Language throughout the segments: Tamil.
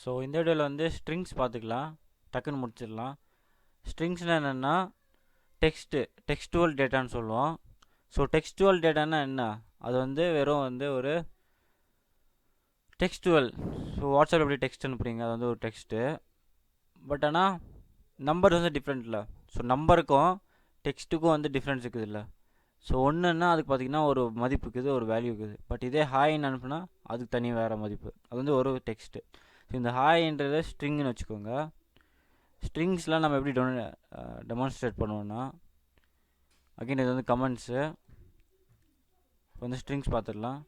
ஸோ இந்த வீடியோவில் வந்து ஸ்ட்ரிங்ஸ் பார்த்துக்கலாம், டக்குன்னு முடிச்சிடலாம். ஸ்ட்ரிங்ஸ்னால் என்னென்னா டெக்ஸ்டுவல் டேட்டான்னு சொல்லுவோம். ஸோ டெக்ஸ்டுவல் டேட்டானா என்ன? அது வந்து வெறும் வந்து ஒரு டெக்ஸ்டுவல். ஸோ வாட்ஸ்அப் எப்படி டெக்ஸ்ட் அனுப்புறீங்க, அது வந்து ஒரு டெக்ஸ்ட்டு. பட் ஆனால் நம்பர் வந்து டிஃப்ரெண்ட்டில். ஸோ நம்பருக்கும் டெக்ஸ்ட்டுக்கும் வந்து டிஃப்ரென்ஸ் இருக்குது இல்லை. ஸோ ஒன்றுன்னா அதுக்கு பார்த்திங்கன்னா ஒரு மதிப்பு இருக்குது, ஒரு வேல்யூ இருக்குது. பட் இதே ஹாய்ன்னு அனுப்புனா அதுக்கு தனி வேறு மதிப்பு. அது வந்து ஒரு டெக்ஸ்ட்டு. ஸோ இந்த ஹாய்ன்றது ஸ்ட்ரிங்னு வச்சுக்கோங்க. ஸ்ட்ரிங்ஸ்லாம் நம்ம எப்படி டெமான்ஸ்ட்ரேட் பண்ணுவோன்னா, அகைன் இது வந்து கமெண்ட்ஸு. இப்போ வந்து ஸ்ட்ரிங்ஸ் பார்த்துடலாம்.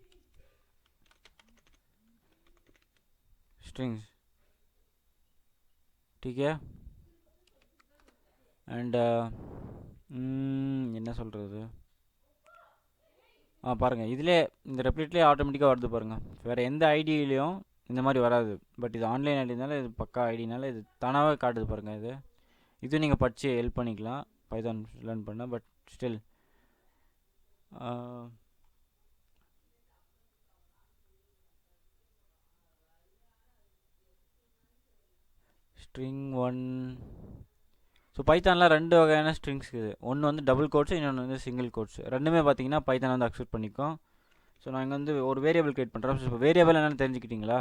ஸ்ட்ரிங்ஸ் டீக்கே. அண்டு என்ன சொல்கிறது, பாருங்கள் இதிலே இந்த ரெப்ளிட்லேயே ஆட்டோமேட்டிக்காக வருது பாருங்கள். வேறு எந்த ஐடியிலையும் இந்த மாதிரி வராது. பட் இது ஆன்லைன் ஐடினால இது பக்கா ஐடினால இது தானாகவே காட்டுது பாருங்கள். இது நீங்கள் படித்து ஹெல்ப் பண்ணிக்கலாம் பைதான் லேர்ன் பண்ண. But still string one. So பைத்தானில் ரெண்டு வகையான ஸ்ட்ரிங்ஸ் இருக்குது. ஒன்று வந்து டபுள் கோட்ஸ், இன்னொன்று வந்து சிங்கிள் கோட்ஸ். ரெண்டுமே பார்த்தீங்கன்னா பைத்தான் வந்து அக்செப்ட் பண்ணிக்கும். ஸோ நான் இங்கே வந்து ஒரு வேரியபிள் கிரியேட் பண்ணுறேன். ஸோ இப்போ வேரியபிள் என்னென்னு தெரிஞ்சுக்கிட்டிங்களா?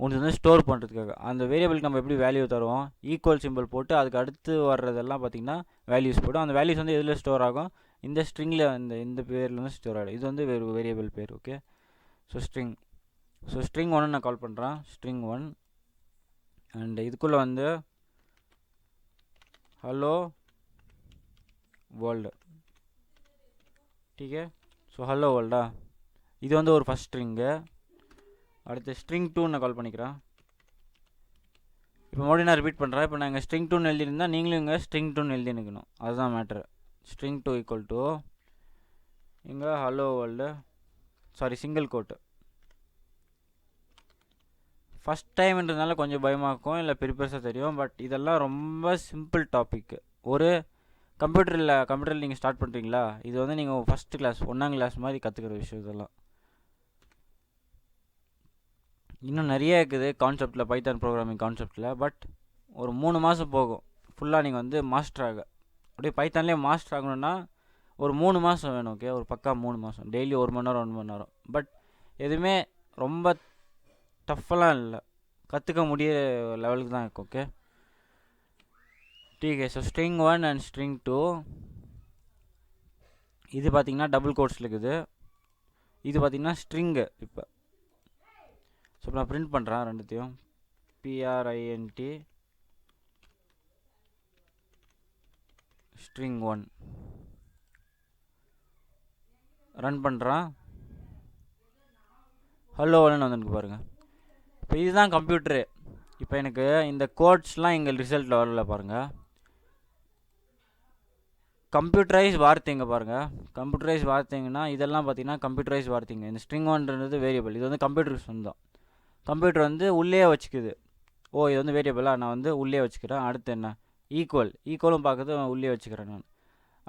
ஒன்று வந்து ஸ்டோர் பண்ணுறதுக்காக அந்த வேரியபிளுக்கு நம்ம எப்படி வேல்யூ தருவோம், ஈக்குவல் சிம்பிள் போட்டு அதுக்கு அடுத்து வர்றதெல்லாம் பார்த்திங்கன்னா வேல்யூஸ் போடும். அந்த வேல்யூஸ் வந்து எதில் ஸ்டோர் ஆகும்? இந்த ஸ்ட்ரிங்கில் இந்த பேரில் வந்து ஸ்டோர் ஆகிடும். இது வந்து வேரியபிள் பேர். ஓகே, ஸோ ஸ்ட்ரிங் ஒன்று நான் கால் பண்ணுறேன், ஸ்ட்ரிங் ஒன். அண்ட் இதுக்குள்ளே வந்து ஹலோ வேர்ல்டு. டீக்கே. ஸோ ஹலோ வேர்ல்டா, இது வந்து ஒரு ஃபஸ்ட் ஸ்ட்ரிங்கு. அடுத்து ஸ்ட்ரிங் 2 நான் கால் பண்ணிக்கிறேன். இப்போ மறுபடியும் நான் ரிப்பீட் பண்ணுறேன். இப்போ நாங்கள் ஸ்ட்ரிங் 2 எழுதியிருந்தால் நீங்களும் இங்கே ஸ்ட்ரிங் 2 எழுதினுக்கணும். அதுதான் மேட்ரு. ஸ்ட்ரிங் 2 ஈக்குவல் டு இங்கே hello world, sorry single quote. First டைம்ன்றதுனால கொஞ்சம் பயமாக இருக்கும், இல்லை பெருசாக தெரியும். பட் இதெல்லாம் ரொம்ப சிம்பிள் டாப்பிக்கு. ஒரு கம்ப்யூட்டரில் நீங்கள் ஸ்டார்ட் பண்ணுறீங்களா, இது வந்து நீங்கள் ஃபஸ்ட்டு கிளாஸ் 1ஆம் கிளாஸ் மாதிரி கற்றுக்கிற விஷயம் இதெல்லாம். இன்னும் நிறைய இருக்குது கான்செப்டில், பைத்தான் ப்ரோக்ராமிங் கான்செப்டில். பட் ஒரு 3 மாதம் போகும் ஃபுல்லாக நீங்கள் வந்து மாஸ்டர் ஆக. அப்படியே பைத்தான்லேயே மாஸ்டர் ஆகணுன்னா ஒரு 3 மாதம் வேணும். ஓகே, ஒரு பக்கா 3 மாதம், டெய்லி 1 மணி நேரம் 1 மணி நேரம். பட் எதுவுமே ரொம்ப டஃப்பெல்லாம் இல்லை, கற்றுக்க முடிய லெவலுக்கு தான் இருக்கும். Okay decay. So string 1 and string 2 இது பார்த்திங்கன்னா டபுள் கோட்ஸில் இருக்குது. இது பார்த்திங்கன்னா ஸ்ட்ரிங்கு. இப்போ ஸோ நான் பிரிண்ட் பண்ணுறேன் ரெண்டுத்தையும். print ஸ்ட்ரிங் 1 ரன் பண்ணுறான். ஹலோ ஒன்னு வந்துருக்கு பாருங்கள். இப்போ இதுதான் கம்ப்யூட்டரு. இப்போ எனக்கு இந்த கோட்ஸ்லாம் எங்கள் ரிசல்ட்டில் வரல பாருங்கள். கம்ப்யூட்டரைஸ் வார்த்தைங்க பாருங்கள். கம்ப்யூட்டரைஸ் வார்த்தைங்கன்னா இதெல்லாம் பார்த்தீங்கன்னா கம்ப்யூட்டரைஸ் வார்த்தைங்க. இந்த ஸ்ட்ரிங் ஒன்றது வேரியபிள், இது வந்து கம்ப்யூட்டருக்கு சொந்தம். கம்ப்யூட்டர் வந்து உள்ளே வச்சுக்குது. இது வந்து வேரியபிளாக நான் வந்து உள்ளே வச்சுக்கிறேன். அடுத்து என்ன, ஈக்குவலும் பார்க்குறது உள்ளே வச்சுக்கிறேன் நான்.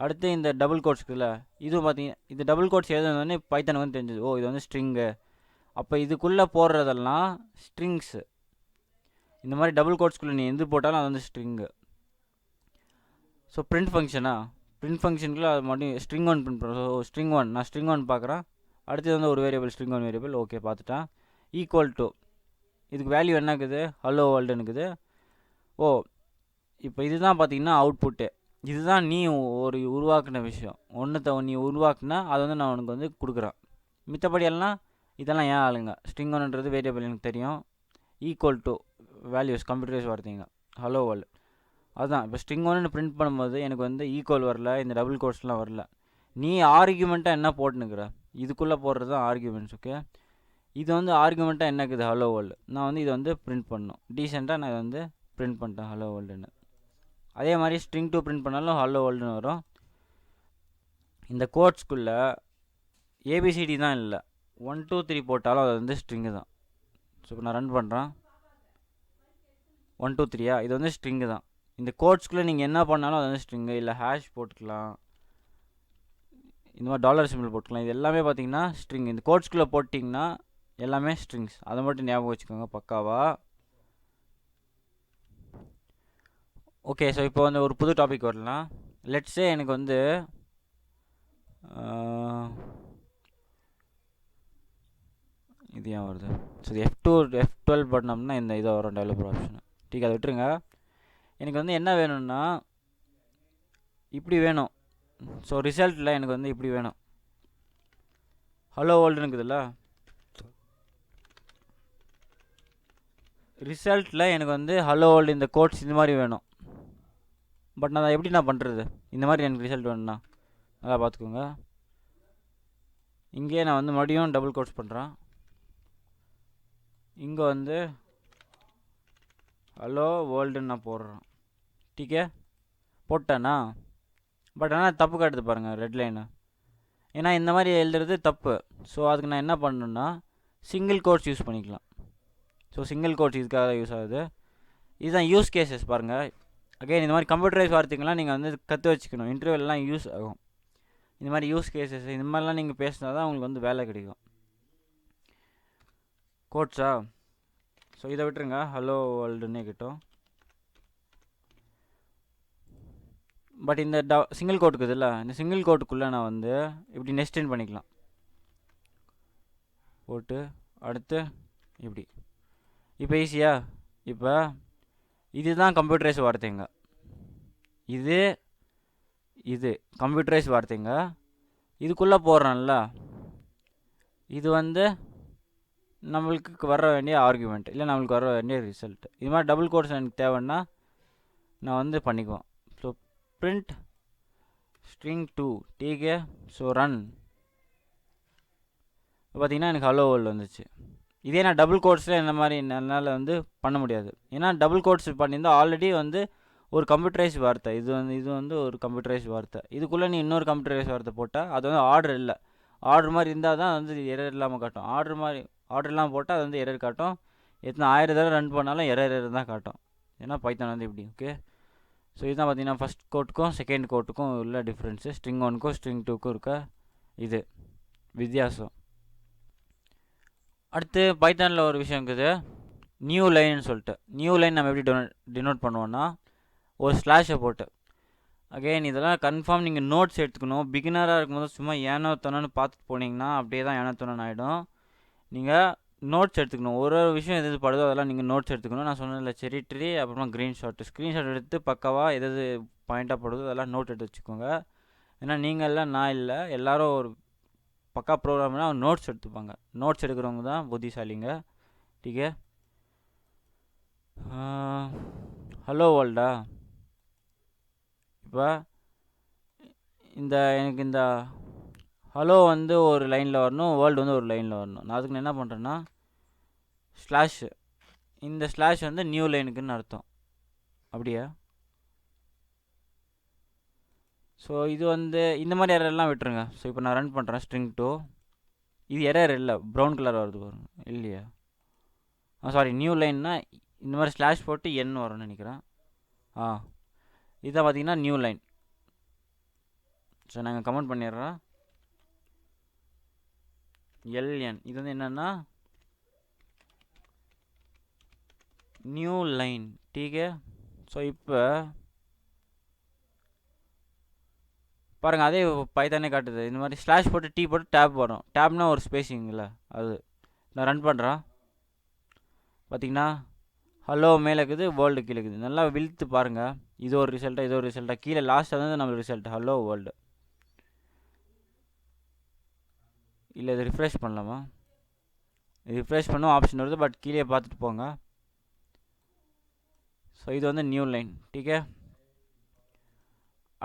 அடுத்து இந்த டபுள் கோட்ஸ் இருக்குதுல்ல, இதுவும் பார்த்தீங்கன்னா இந்த டபுள் கோட்ஸ் எழுதுனோடனே பைத்தனுக்கு வந்து தெரிஞ்சது, இது வந்து ஸ்ட்ரிங்கு. அப்போ இதுக்குள்ளே போடுறதெல்லாம் ஸ்ட்ரிங்ஸு. இந்த மாதிரி டபுள் கோட்ஸ்குள்ளே நீ எது போட்டாலும் அது வந்து ஸ்ட்ரிங்கு. ஸோ பிரிண்ட் ஃபங்க்ஷனுக்குள்ளே அது மறுபடியும் ஸ்ட்ரிங் 1 பிரிண்ட் பண்ணுறோம். ஸோ ஸ்ட்ரிங் 1 நான் ஸ்ட்ரிங் 1 பார்க்குறேன். அடுத்தது வந்து ஒரு வேரியபிள் ஸ்ட்ரிங் 1 வேரியபிள். ஓகே பார்த்துட்டேன். ஈக்குவல் டு இதுக்கு வேல்யூ என்ன இருக்குது, ஹலோ வேர்ல்டுன்னு இருக்குது. இப்போ இதுதான் பார்த்தீங்கன்னா அவுட்புட்டு. இதுதான் நீ ஒரு உருவாக்கின விஷயம். நீ உருவாக்குனா அதை வந்து நான் உனக்கு வந்து கொடுக்குறேன். மித்தபடி எல்லாம் இதெல்லாம் ஏன் ஆளுங்க. ஸ்ட்ரிங் 1ன்றது வேரியபிள் எனக்கு தெரியும். ஈக்குவல் டு வேல்யூஸ் கம்ப்யூட்டரைஸ் வார்த்தைங்க, ஹலோ வேர்ல்டு. அதுதான் இப்போ ஸ்ட்ரிங் 1ன்னு பிரிண்ட் பண்ணும்போது எனக்கு வந்து ஈக்குவல் வரல, இந்த டபுள் கோட்ஸ்லாம் வரல. நீ ஆர்கியூமெண்ட்டாக என்ன போட்டுனுக்குற, இதுக்குள்ளே போடுறது தான் ஆர்கியூமெண்ட்ஸ். ஓகே, இது வந்து ஆர்குமெண்ட்டாக என்ன இருக்குது, ஹலோ வேர்ல்டு. நான் வந்து இதை வந்து பிரிண்ட் பண்ணணும். டீசெண்டாக நான் இதை வந்து பிரிண்ட் பண்ணிட்டேன் ஹலோ வேர்ல்டுன்னு. அதே மாதிரி ஸ்ட்ரிங் 2 பிரிண்ட் பண்ணாலும் ஹலோ வேர்ல்டுன்னு வரும். இந்த கோட்ஸ்குள்ளே ஏபிசிடி தான் இல்லை, 1 2 3 போட்டாலும் அது வந்து ஸ்ட்ரிங்கு தான். ஸோ இப்போ நான் ரன் பண்ணுறேன். 1 2 3 இது வந்து ஸ்ட்ரிங்கு தான். இந்த கோட்ஸ்குள்ளே நீங்கள் என்ன பண்ணாலும் அது வந்து ஸ்ட்ரிங்கு. இல்லை ஹேஷ் போட்டுக்கலாம், இந்த மாதிரி டாலர் சிம்பிள் போட்டுக்கலாம். இது எல்லாமே பார்த்தீங்கன்னா ஸ்ட்ரிங். இந்த கோட்ஸ்குள்ளே போட்டிங்கன்னா எல்லாமே ஸ்ட்ரிங்ஸ். அதை மட்டும் ஞாபகம் வச்சுக்கோங்க பக்காவா. ஓகே, ஸோ இப்போ வந்து ஒரு புது டாபிக் வரலாம். லெட்ஸே எனக்கு வந்து இது ஏன் வருது? ஸோ F12 பண்ணோம்னா இந்த இதை வரும் டெவலப்பர் ஆப்ஷன். டீக், அதை விட்டுருங்க. எனக்கு வந்து என்ன வேணும்னா இப்படி வேணும். ஸோ ரிசல்ட்டில் எனக்கு வந்து இப்படி வேணும். ஹலோ வேர்ல்டு இருக்குதுல்ல, ரிசல்ட்டில் எனக்கு வந்து ஹலோ வேர்ல்டு இந்த கோட்ஸ் இந்த மாதிரி வேணும். பட் நான் எப்படி நான் பண்ணுறது? இந்த மாதிரி எனக்கு ரிசல்ட் வேணும்னா நல்லா பார்த்துக்கோங்க. இங்கே நான் வந்து மறுபடியும் டபுள் கோட்ஸ் பண்ணுறேன். இங்கே வந்து ஹலோ வேர்ல்டுன்னு நான் போடுறேன். டீக்கே போட்டேன்னா, பட் ஆனால் தப்பு காட்டுது பாருங்கள் ரெட் லைனு. ஏன்னா இந்த மாதிரி எழுதுறது தப்பு. ஸோ அதுக்கு நான் என்ன பண்ணணுன்னா சிங்கிள் கோட்ஸ் யூஸ் பண்ணிக்கலாம். ஸோ சிங்கிள் கோட்ஸ் இதுக்காக யூஸ் ஆகுது. இதுதான் யூஸ் கேசஸ் பாருங்கள். அகைன் இந்த மாதிரி கம்ப்யூட்டரைஸ் வார்த்தைங்கள்லாம் நீங்கள் வந்து கற்று வச்சுக்கணும். இன்டர்வியூலாம் யூஸ் ஆகும். இந்த மாதிரி யூஸ் கேசஸ் இந்த மாதிரிலாம் நீங்கள் பேசினா தான் உங்களுக்கு வந்து வேலை கிடைக்கும். கோட்ஸா? ஸோ இதை விட்டுருங்க, ஹலோ வேர்ல்டுன்னே கிட்டும். பட் இந்த சிங்கிள் கோட் இருக்குதுல்ல, இந்த சிங்கிள் கோட்டுக்குள்ளே நான் வந்து இப்படி நெஸ்டின் பண்ணிக்கலாம். போட்டு அடுத்து இப்படி. இப்போ ஈஸியா? இப்போ இதுதான் கம்ப்யூட்டரைஸ் வார்த்தைங்க. இது கம்ப்யூட்டரைஸ் வார்த்தைங்க. இதுக்குள்ளே போடுறோம்ல, இது வந்து நம்மளுக்கு வர வேண்டிய ஆர்குமெண்ட், இல்லை நம்மளுக்கு வர வேண்டிய ரிசல்ட். இது மாதிரி டபுள் கோட்ஸ் எனக்கு தேவைன்னா நான் வந்து பண்ணிக்குவேன். So print string 2 decay. So run. பார்த்தீங்கன்னா எனக்கு ஹலோ வேர்ல்டு வந்துச்சு. இதே நான் டபுள் கோட்ஸில் இந்த மாதிரி என்னால் வந்து பண்ண முடியாது. ஏன்னா டபுள் கோட்ஸ் பண்ணியிருந்தால் ஆல்ரெடி வந்து ஒரு கம்ப்யூட்டரைஸ் வார்த்தை. இது வந்து ஒரு கம்ப்யூட்டரைஸ் வார்த்தை. இதுக்குள்ளே நீ இன்னொரு கம்ப்யூட்டரைஸ் வார்த்தை போட்டால் அது வந்து ஆர்டர் இல்லை. ஆர்டர் மாதிரி இருந்தால் தான் வந்து எரர் இல்லாமல் காட்டும். ஆர்டர் இல்லாமல் போட்டால் அது வந்து எரர் காட்டும். எத்தனை 1000 தடவை ரன் பண்ணாலும் எரர் தான் காட்டும். ஏன்னா பைத்தான் வந்து இப்படி. ஓகே, ஸோ இதுதான் பார்த்தீங்கன்னா ஃபஸ்ட் கோட்டுக்கும் செகண்ட் கோட்டுக்கும் உள்ள டிஃப்ரென்ஸு. ஸ்ட்ரிங் 1க்கும் ஸ்ட்ரிங் 2க்கும் இருக்க இது வித்தியாசம். அடுத்து பைத்தானில் ஒரு விஷயம் இருக்குது, நியூ லைன்னு சொல்லிட்டு. நியூ லைன் நம்ம எப்படி டினோட் பண்ணுவோன்னா ஒரு ஸ்லாஷை போட்டு. அகைன் இதெல்லாம் கன்ஃபார்ம் நீங்கள் நோட்ஸ் எடுத்துக்கணும். பிகினராக இருக்கும்போது சும்மா ஏனோ தோணுன்னு பார்த்துட்டு போனீங்கன்னா அப்படியே தான் ஏனோ தோணுன்னு ஆகிடும். நீங்கள் நோட்ஸ் எடுத்துக்கணும். ஒரு விஷயம் எது படுதோ அதெல்லாம் நீங்கள் நோட்ஸ் எடுத்துக்கணும். நான் சொன்னதில்ல செரி ட்ரீ, அப்புறமா ஸ்க்ரீன்ஷாட் எடுத்து பக்காவாக எது பாயிண்ட்டாக படுதோ அதெல்லாம் நோட் எடுத்து வச்சுக்கோங்க. ஏன்னா நீங்கள் இல்லை, நான் இல்லை, எல்லோரும் ஒரு பக்கா ப்ரோக்ராம்னா நோட்ஸ் எடுத்துப்பாங்க. நோட்ஸ் எடுக்கிறவங்க தான் புத்திசாலிங்க. டீக்கே. ஹலோ வேர்ல்டா? இப்போ எனக்கு இந்த ஹலோ வந்து ஒரு லைனில் வரணும், வேர்ல்டு வந்து ஒரு லைனில் வரணும். நான் அதுக்கு என்ன பண்ணுறேன்னா ஸ்லாஷு, இந்த ஸ்லாஷ் வந்து நியூ லைனுக்குன்னு அர்த்தம். அப்படியா? ஸோ இது வந்து இந்த மாதிரி எரர்லாம் விட்டுருங்க. ஸோ இப்போ நான் ரன் பண்ணுறேன் ஸ்ட்ரிங் 2. இது எரர் இல்லை, ப்ரௌன் கலர் வருது பாருங்க. இல்லையா? சாரி, நியூ லைன்னா இந்த மாதிரி ஸ்லாஷ் போட்டு என் வரும்னு நினைக்கிறேன். இதான் பார்த்தீங்கன்னா நியூ லைன். ஸோ நாங்கள் கமெண்ட் பண்ணிடுறோம். எல்என் இது வந்து என்னென்னா நியூ லைன். டீகே. ஸோ இப்போ பாருங்கள், அதே பைத்தானே காட்டுது. இந்த மாதிரி ஸ்லாஷ் போட்டு டீ போட்டு டேப் வரும். டேப்னா ஒரு ஸ்பேஸிங்கில் அது. நான் ரன் பண்ணுறேன். பார்த்தீங்கன்னா ஹலோ மேலே இருக்குது, வேர்ல்டு கீழே இருக்குது. நல்லா விழுத்து பாருங்கள். இது ஒரு ரிசல்ட்டாக கீழே லாஸ்ட்டாக வந்து நம்ம ரிசல்ட் ஹலோ வேர்ல்டு. இல்லை இது ரிஃப்ரெஷ் பண்ணலாமா? ரிஃப்ரெஷ் பண்ணும் ஆப்ஷன் வருது, பட் கீழே பார்த்துட்டு போங்க. ஸோ இது வந்து நியூ லைன். டீக்கே.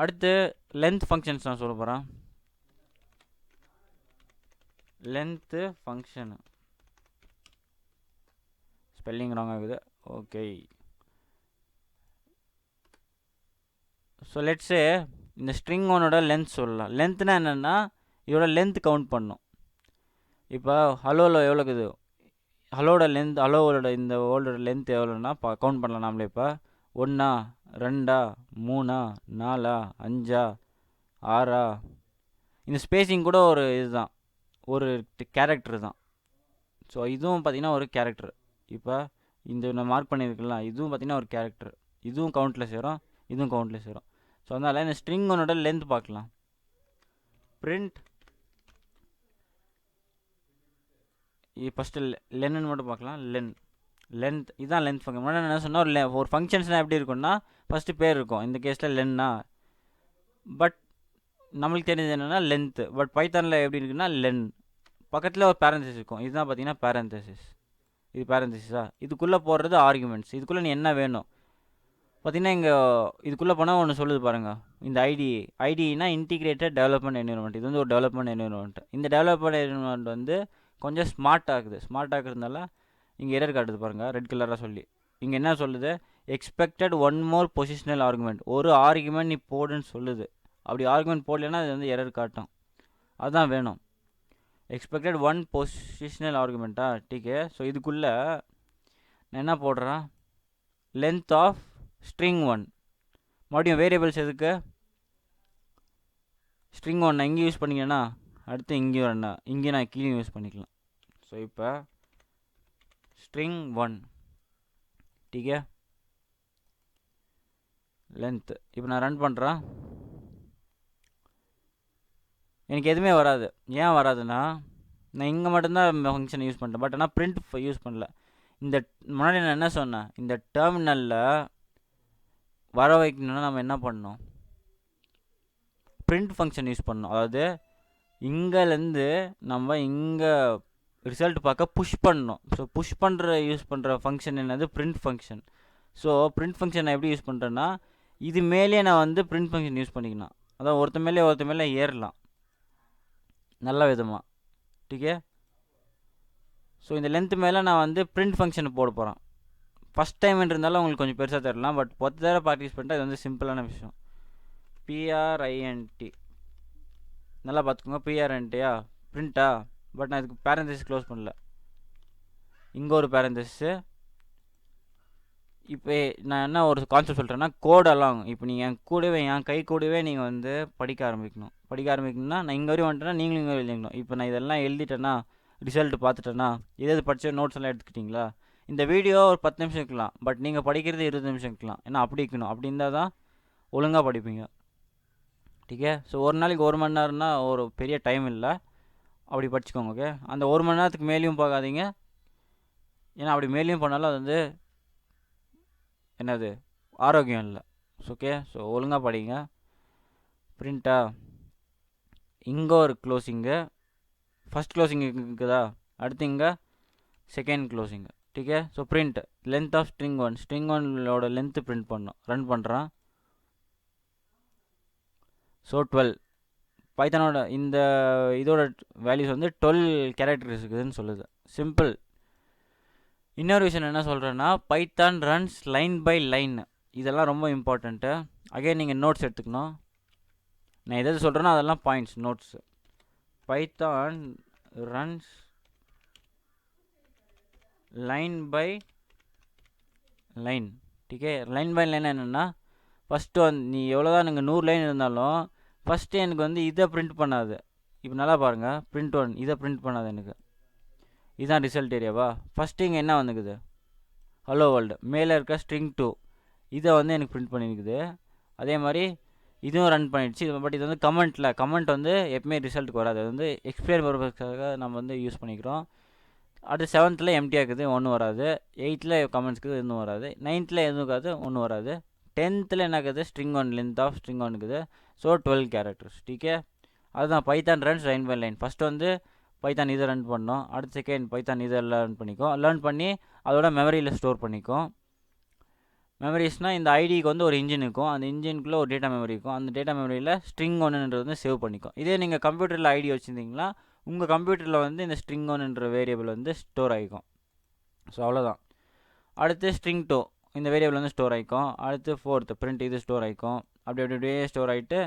அடுத்து லென்த் ஃபங்க்ஷன்ஸ் நான் சொல்ல போகிறேன். லென்த்து ஃபங்க்ஷனு ஸ்பெல்லிங் ராங் ஆகுது. ஓகே, ஸோ லெட்ஸு இந்த ஸ்ட்ரிங் ஒன்னோட லென்த் சொல்லலாம். லென்த்னா என்னென்னா இதோட லென்த் கவுண்ட் பண்ணும். இப்போ ஹலோவில் எவ்வளோ இருக்குது, ஹலோவோட இந்த வேர்ல்டோட லென்த் எவ்வளோன்னா கவுண்ட் பண்ணலாம் நாமளே. இப்போ 1 2 3 4 5 6. இந்த ஸ்பேஸிங் கூட ஒரு இதுதான், ஒரு கேரக்டர் தான். ஸோ இதுவும் பார்த்திங்கன்னா ஒரு கேரக்டர். இப்போ இந்த நான் மார்க் பண்ணியிருக்கலாம், இதுவும் பார்த்திங்கன்னா ஒரு கேரக்டர். இதுவும் கவுண்ட்டில் சேரும், இதுவும் கவுண்ட்லெஸ் வரும். ஸோ அதனால் இந்த ஸ்ட்ரிங் ஒன்னோட லென்த் பார்க்கலாம். பிரிண்ட் ஃபஸ்ட்டு லென்னு மட்டும் பார்க்கலாம். லென்த் இதுதான் லென்த் ஃபங்க்ஷன். முன்னாடி என்ன சொன்னால் ஒரு ஃபங்க்ஷன்ஸ்னால் எப்படி இருக்குன்னா ஃபஸ்ட்டு பேர் இருக்கும். இந்த கேஸில் லென்னா, பட் நம்மளுக்கு தெரிஞ்சது என்னென்னா லென்த்து. பட் பைத்தானில் எப்படி இருக்குன்னா லென் பக்கத்தில் ஒரு பேரந்தசிஸ் இருக்கும். இதுதான் பார்த்தீங்கன்னா பேரந்தசிஸ். இது பேரந்தசிஸா, இதுக்குள்ளே போடுறது ஆர்குமெண்ட்ஸ். இதுக்குள்ளே நீ என்ன வேணும் பார்த்தீங்கன்னா இங்கே இதுக்குள்ளே போனால் ஒன்று சொல்லுது பாருங்கள். இந்த ஐடினா இன்டிகிரேட்டட் டெவலப்மெண்ட் என்விரான்மெண்ட். இது வந்து ஒரு டெவலப்மெண்ட் என்விரான்மெண்ட். இந்த டெவலப்மெண்ட் என்விரான்மெண்ட் வந்து கொஞ்சம் ஸ்மார்ட் ஆகுறதுனால இங்கே எரர் காட்டுது பாருங்கள், ரெட் கலராக சொல்லி. இங்கே என்ன சொல்லுது, expected one more positional argument. ஒரு ஆர்குமெண்ட் நீ போடுன்னு சொல்லுது. அப்படி ஆர்குமெண்ட் போடலைன்னா அது வந்து எரர் காட்டும். அதுதான் வேணும். எக்ஸ்பெக்டட் ஒன் பொசிஷனல் ஆர்குமெண்ட்டா, டீக்கே. ஸோ இதுக்குள்ளே நான் என்ன போடுறேன், லென்த் ஆஃப் ஸ்ட்ரிங் 1. மறுபடியும் வேரியபிள்ஸ் எதுக்கு, ஸ்ட்ரிங் 1 நான் இங்கே யூஸ் பண்ணிங்கன்னா அடுத்து இங்கேயும் இங்கே நான் கீழே யூஸ் பண்ணிக்கலாம். ஸோ இப்போ ஸ்ட்ரிங் 1 டீக்கே லென்த்து. இப்போ நான் ரன் பண்ணுறேன், எனக்கு எதுவுமே வராது. ஏன் வராதுன்னா நான் இங்கே மட்டும்தான் ஃபங்க்ஷனை யூஸ் பண்ணிட்டேன். பட் ஆனால் பிரிண்ட் யூஸ் பண்ணல. இந்த முன்னாடி நான் என்ன சொன்னேன், இந்த டெர்மினலில் வர வைக்கணும்னா நம்ம என்ன பண்ணணும், பிரிண்ட் ஃபங்க்ஷன் யூஸ் பண்ணணும். அதாவது இங்கேருந்து நம்ம இங்கே ரிசல்ட் பார்க்க புஷ் பண்ணணும். ஸோ புஷ் யூஸ் பண்ணுற ஃபங்க்ஷன் என்னது, print function. So print function நான் எப்படி யூஸ் பண்ணுறேன்னா, இது மேலேயே நான் வந்து பிரிண்ட் ஃபங்க்ஷன் யூஸ் பண்ணிக்கணும். அதான் ஒருத்த மேலே ஏறலாம் நல்ல விதமாக, டீக்கே. ஸோ இந்த லென்த்து மேலே நான் வந்து பிரிண்ட் ஃபங்க்ஷனை போட போகிறேன். ஃபஸ்ட் டைம் இருந்தாலும் உங்களுக்கு கொஞ்சம் பெருசாக தரலாம். பட் 10 தடவை ப்ராக்டிஸ் பண்ணிட்டு அது வந்து சிம்பிளான விஷயம். PRINT நல்லா பார்த்துக்கோங்க. PRINTயா பிரிண்ட்டா, பட் நான் இதுக்கு பேரந்தசிஸ் க்ளோஸ் பண்ணல. இங்கே ஒரு பேரந்தசிஸு. இப்போ நான் என்ன ஒரு கான்செப்ட் சொல்கிறேன்னா, கோடெல்லாம் இப்போ நீங்கள் என் கை கூடவே நீங்கள் வந்து படிக்க ஆரம்பிக்கணும்னா நான் இங்கே வரையும் வந்துட்டேன்னா நீங்களும் இங்கே எழுதிக்கணும். இப்போ நான் இதெல்லாம் எழுதிட்டேன்னா, ரிசல்ட் பார்த்துட்டேன்னா, எது படித்த நோட்ஸ் எல்லாம் எடுத்துக்கிட்டிங்களா, இந்த வீடியோ ஒரு 10 நிமிஷம் இருக்கலாம். பட் நீங்கள் படிக்கிறது 20 நிமிஷம் இருக்கலாம். ஏன்னா அப்படி இருக்கணும். அப்படி இருந்தால் தான் ஒழுங்காக படிப்பீங்க, டீக்கே. ஸோ ஒரு நாளைக்கு 1 மணி நேரம்னா ஒரு பெரிய டைம் இல்லை, அப்படி படிச்சுக்கோங்க, ஓகே. அந்த 1 மணி நேரத்துக்கு மேலேயும் பார்க்காதீங்க. ஏன்னா அப்படி மேலேயும் பண்ணாலும் அது வந்து என்னது ஆரோக்கியம் இல்லை. ஓகே. ஸோ ஒழுங்காக படிங்க. பிரிண்ட்டா, இங்கே ஒரு க்ளோசிங்கு, ஃபஸ்ட் க்ளோசிங் இருக்குதா, அடுத்து இங்கே செகண்ட் க்ளோசிங்கு, டீக்கே. So print length of string 1 length print பண்ணோம். ரன் பண்ணுறான். ஸோ 12 பைத்தானோட இந்த இதோட வேல்யூஸ் வந்து 12 கேரக்டர்ஸ் இருக்குதுன்னு சொல்லுது. சிம்பிள். இன்னொரு விஷயம் என்ன சொல்கிறேன்னா, Python runs line by line. இதெல்லாம் ரொம்ப இம்பார்ட்டண்ட்டு. அகைன் நீங்கள் நோட்ஸ் எடுத்துக்கணும். நான் எதாவது சொல்கிறேன்னா அதெல்லாம் points, notes. Python runs line by line, டீக்கே. லைன் பை லைன் என்னென்னா, ஃபஸ்ட்டு வந்து நீ எவ்வளோதான் நீங்கள் 100 லைன் இருந்தாலும் ஃபஸ்ட்டு எனக்கு வந்து இதை பிரிண்ட் பண்ணாது. இப்போ நல்லா பாருங்கள், பிரிண்ட் 1 இதை பிரிண்ட் பண்ணாது எனக்கு. இதுதான் ரிசல்ட் ஏரியாவா. ஃபஸ்ட்டு இங்கே என்ன வந்துக்குது, ஹலோ வேர்ல்டு. மேலே இருக்க ஸ்ட்ரிங் 2 இதை வந்து எனக்கு பிரிண்ட் பண்ணியிருக்குது. அதே மாதிரி இதுவும் ரன் பண்ணிடுச்சு. பட் இது வந்து கமெண்ட் வந்து எப்பவுமே ரிசல்ட்டுக்கு வராது. அது வந்து எக்ஸ்பிளைன் பர்பஸ்க்காக நம்ம வந்து யூஸ் பண்ணிக்கிறோம். அடுத்து 7th எம்டியாக இருக்குது, ஒன்றும் வராது. 8th கமெண்ட்ஸ்க்கு இன்னும் வராது. 9th எதுவும் இருக்காது, ஒன்றும் வராது. 10th என்ன இருக்குது, ஸ்ட்ரிங் 1 லென்த் ஆஃப் ஸ்ட்ரிங் 1 இருக்குது. ஸோ 12 கேரக்டர்ஸ், டீக்கே. அதுதான் Python runs line by line. First வந்து பைத்தான் இதை ரன் பண்ணோம். அடுத்து செகண்ட் பைத்தான் இதை லேர்ன் பண்ணிக்கும். லேர்ன் பண்ணி அதோட மெமரியில் ஸ்டோர் பண்ணிக்கும். மெமரிஸ்னால் இந்த ஐடிக்கு வந்து ஒரு இன்ஜின் இருக்கும். அந்த இன்ஜினுக்குள்ளே ஒரு டேட்டா மெமரி இருக்கும். அந்த டேட்டா மெமரியில் ஸ்ட்ரிங் 1ன்றது வந்து சேவ் பண்ணிக்கும். இதே நீங்கள் கம்ப்யூட்டரில் ஐடி வச்சுருந்தீங்கன்னா உங்கள் கம்ப்யூட்டரில் வந்து இந்த ஸ்ட்ரிங் 1ன்ற வேரியபிள் வந்து ஸ்டோர் ஆகிக்கும். ஸோ அவ்வளோதான். அடுத்து ஸ்ட்ரிங் 2 இந்த வேரியபிள் வந்து ஸ்டோர் ஆகிக்கும். அடுத்து 4th பிரிண்ட் இது ஸ்டோர் ஆகிக்கும். அப்படியே ஸ்டோர் ஆகிட்டு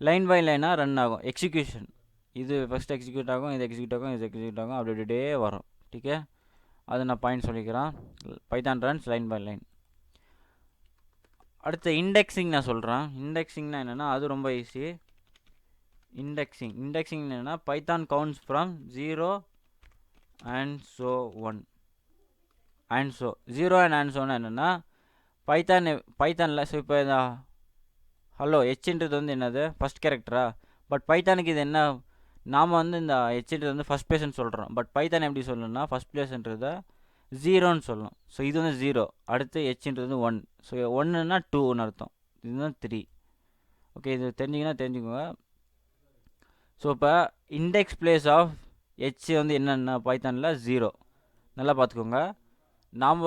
லைன் பை லைனாக ரன் ஆகும். எக்ஸிக்யூஷன் இது ஃபஸ்ட்டு எக்ஸிக்யூட் ஆகும், இது எக்ஸிக்யூட் ஆகும், இது எக்ஸிக்யூட் ஆகும், அப்படியே வரும், டீக்கே. அது நான் பாயிண்ட் சொல்லிக்கிறேன். Python runs line by line. அடுத்து இண்டெக்ஸிங் நான் சொல்கிறேன். இண்டெக்ஸிங்னா என்னென்னா அது ரொம்ப ஈஸி. இண்டெக்ஸிங் என்னென்னா Python counts from 0 and so 1 and so 0 and so என்னென்னா பைத்தானில். ஸோ இப்போ ஹலோ ஹெச்ன்றது வந்து என்னது ஃபஸ்ட் கேரக்டரா? பட் பைத்தானுக்கு இது என்ன, நாம் வந்து இந்த ஹெச்ன்றது வந்து ஃபஸ்ட் பிளேஸ்ன்னு சொல்கிறோம். பட் பைத்தான் எப்படி சொல்லணும்னா ஃபஸ்ட் பிளேஸ்ன்றத ஜீரோன்னு சொல்லணும். ஸோ இது வந்து ஜீரோ, அடுத்து ஹெச்ன்றது 1. ஸோ 1ன்னா 2ன்னு அர்த்தம், இதுதான் 3. ஓகே, இது தெரிஞ்சிங்கன்னா தெரிஞ்சுக்கோங்க. ஸோ இப்போ இண்டெக்ஸ் பிளேஸ் ஆஃப் ஹெச் வந்து என்னென்னா பைத்தானில் 0. நல்லா பார்த்துக்கோங்க. நாம்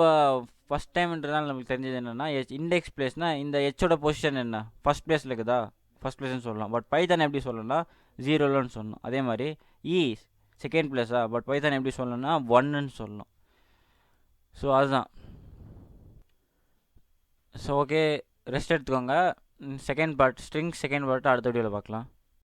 ஃபஸ்ட் டைம்ன்றதுனால நம்மளுக்கு தெரிஞ்சது என்னென்னா இண்டெக்ஸ் பிளேஸ்னால் இந்த ஹெச்சோட பொசிஷன் என்ன, ஃபஸ்ட் பிளேஸில் இருக்குதா, ஃபஸ்ட் பிளேஸ்னு சொல்லலாம். பட் பைத்தான் எப்படி சொல்லணும்னா 0ன்னு சொல்லணும். அதே மாதிரி செகண்ட் பிளேஸா, பட் பைத்தான் எப்படி சொல்லணும்னா 1ன்னு சொல்லணும். ஸோ அதுதான். ஸோ ஓகே, ரெஸ்ட் எடுத்துக்கோங்க. Second part, string second part அடுத்த வீடியோவில் பார்க்கலாம்.